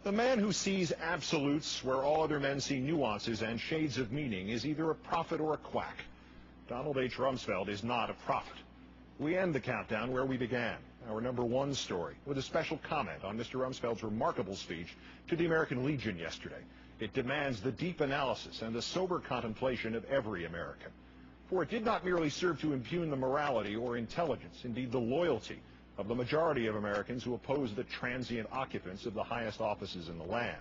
The man who sees absolutes where all other men see nuances and shades of meaning is either a prophet or a quack. Donald H. Rumsfeld is not a prophet. We end the countdown where we began, our number one story, with a special comment on Mr. Rumsfeld's remarkable speech to the American Legion yesterday. It demands the deep analysis and the sober contemplation of every American. For it did not merely serve to impugn the morality or intelligence, indeed the loyalty, of the majority of Americans who oppose the transient occupants of the highest offices in the land.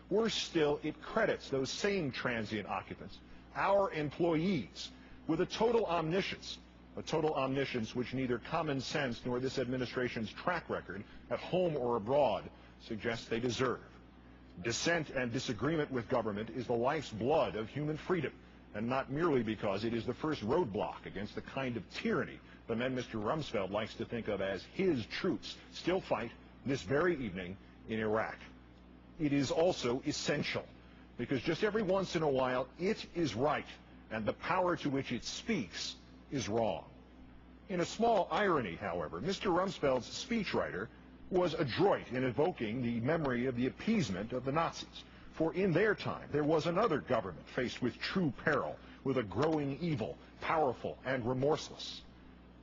Worse still, it credits those same transient occupants, our employees, with a total omniscience which neither common sense nor this administration's track record, at home or abroad, suggests they deserve. Dissent and disagreement with government is the life's blood of human freedom, and not merely because it is the first roadblock against the kind of tyranny the men Mr. Rumsfeld likes to think of as his troops still fight this very evening in Iraq. It is also essential, because just every once in a while it is right, and the power to which it speaks is wrong. In a small irony, however, Mr. Rumsfeld's speechwriter was adroit in evoking the memory of the appeasement of the Nazis. For in their time, there was another government faced with true peril, with a growing evil, powerful and remorseless.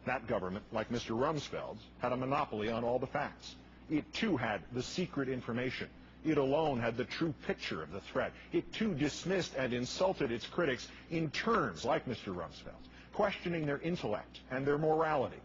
That government, like Mr. Rumsfeld's, had a monopoly on all the facts. It too had the secret information. It alone had the true picture of the threat. It too dismissed and insulted its critics in terms like Mr. Rumsfeld's, questioning their intellect and their morality.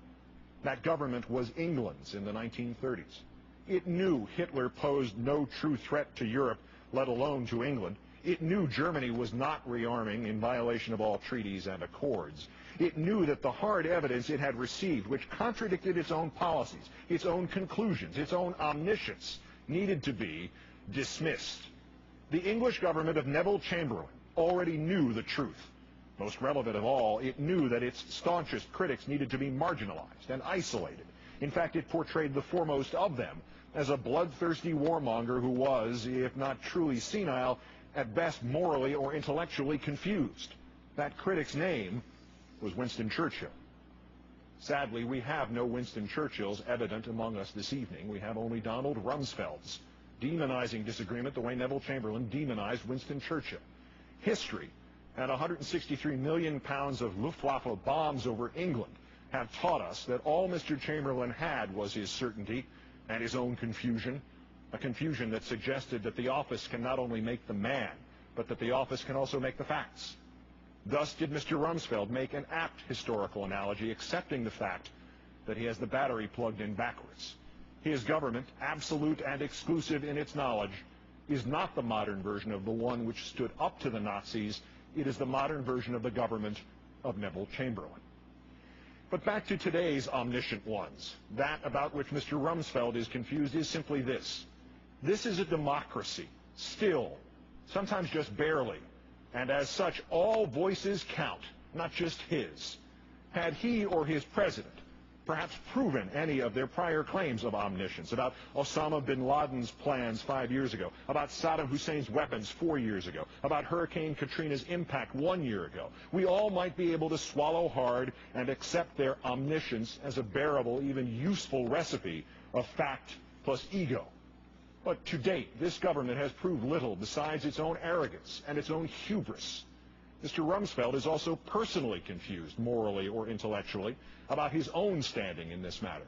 That government was England's in the 1930s. It knew Hitler posed no true threat to Europe, let alone to England. It knew Germany was not rearming in violation of all treaties and accords. It knew that the hard evidence it had received, which contradicted its own policies, its own conclusions, its own omniscience, needed to be dismissed. The English government of Neville Chamberlain already knew the truth. Most relevant of all, it knew that its staunchest critics needed to be marginalized and isolated. In fact, it portrayed the foremost of them as a bloodthirsty warmonger who was, if not truly senile, at best morally or intellectually confused. That critic's name was Winston Churchill. Sadly, we have no Winston Churchills evident among us this evening. We have only Donald Rumsfelds, demonizing disagreement the way Neville Chamberlain demonized Winston Churchill. History and 163 million pounds of Luftwaffe bombs over England have taught us that all Mr. Chamberlain had was his certainty and his own confusion, a confusion that suggested that the office can not only make the man, but that the office can also make the facts. Thus did Mr. Rumsfeld make an apt historical analogy, accepting the fact that he has the battery plugged in backwards. His government, absolute and exclusive in its knowledge, is not the modern version of the one which stood up to the Nazis. It is the modern version of the government of Neville Chamberlain. But back to today's omniscient ones. That about which Mr. Rumsfeld is confused is simply this. This is a democracy, still, sometimes just barely. And as such, all voices count, not just his. Had he or his president perhaps proven any of their prior claims of omniscience, about Osama bin Laden's plans 5 years ago, about Saddam Hussein's weapons 4 years ago, about Hurricane Katrina's impact 1 year ago, we all might be able to swallow hard and accept their omniscience as a bearable, even useful recipe of fact plus ego. But to date, this government has proved little besides its own arrogance and its own hubris. Mr. Rumsfeld is also personally confused, morally or intellectually, about his own standing in this matter.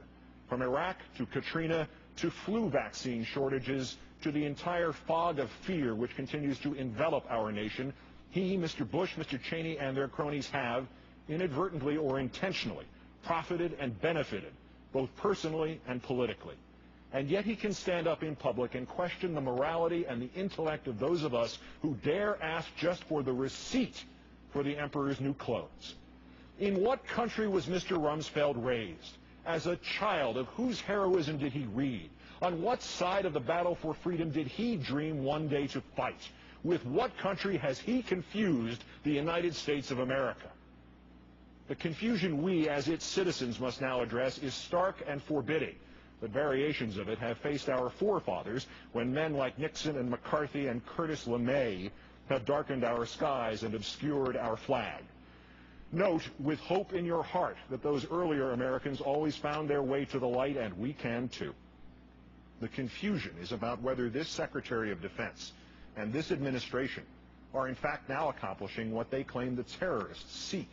From Iraq to Katrina to flu vaccine shortages to the entire fog of fear which continues to envelop our nation, he, Mr. Bush, Mr. Cheney, and their cronies have, inadvertently or intentionally, profited and benefited, both personally and politically. And yet he can stand up in public and question the morality and the intellect of those of us who dare ask just for the receipt for the emperor's new clothes. In what country was Mr. Rumsfeld raised? As a child, of whose heroism did he read? On what side of the battle for freedom did he dream one day to fight? With what country has he confused the United States of America? The confusion we, as its citizens, must now address is stark and forbidding. But variations of it have faced our forefathers when men like Nixon and McCarthy and Curtis LeMay have darkened our skies and obscured our flag. Note with hope in your heart that those earlier Americans always found their way to the light, and we can too. The confusion is about whether this Secretary of Defense and this administration are in fact now accomplishing what they claim the terrorists seek,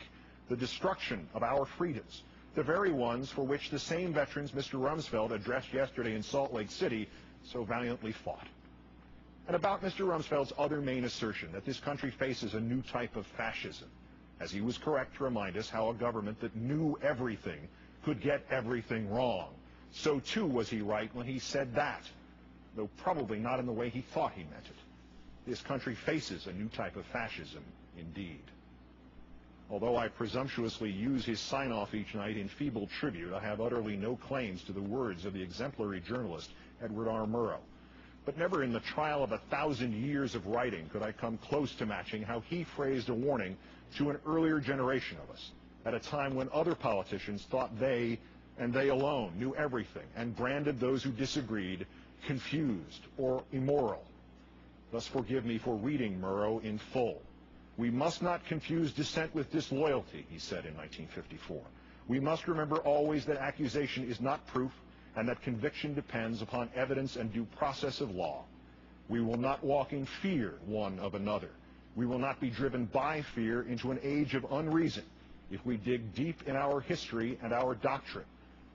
the destruction of our freedoms, the very ones for which the same veterans Mr. Rumsfeld addressed yesterday in Salt Lake City so valiantly fought. And about Mr. Rumsfeld's other main assertion that this country faces a new type of fascism, as he was correct to remind us how a government that knew everything could get everything wrong. So too was he right when he said that, though probably not in the way he thought he meant it. This country faces a new type of fascism indeed. Although I presumptuously use his sign-off each night in feeble tribute, I have utterly no claims to the words of the exemplary journalist Edward R. Murrow. But never in the trial of 1,000 years of writing could I come close to matching how he phrased a warning to an earlier generation of us, at a time when other politicians thought they, and they alone, knew everything, and branded those who disagreed confused or immoral. Thus forgive me for reading Murrow in full. We must not confuse dissent with disloyalty, he said in 1954. We must remember always that accusation is not proof, and that conviction depends upon evidence and due process of law. We will not walk in fear one of another. We will not be driven by fear into an age of unreason if we dig deep in our history and our doctrine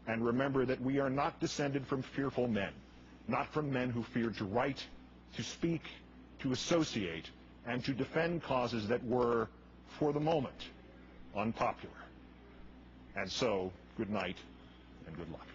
and remember that we are not descended from fearful men, not from men who feared to write, to speak, to associate, and to defend causes that were, for the moment, unpopular. And so, good night and good luck.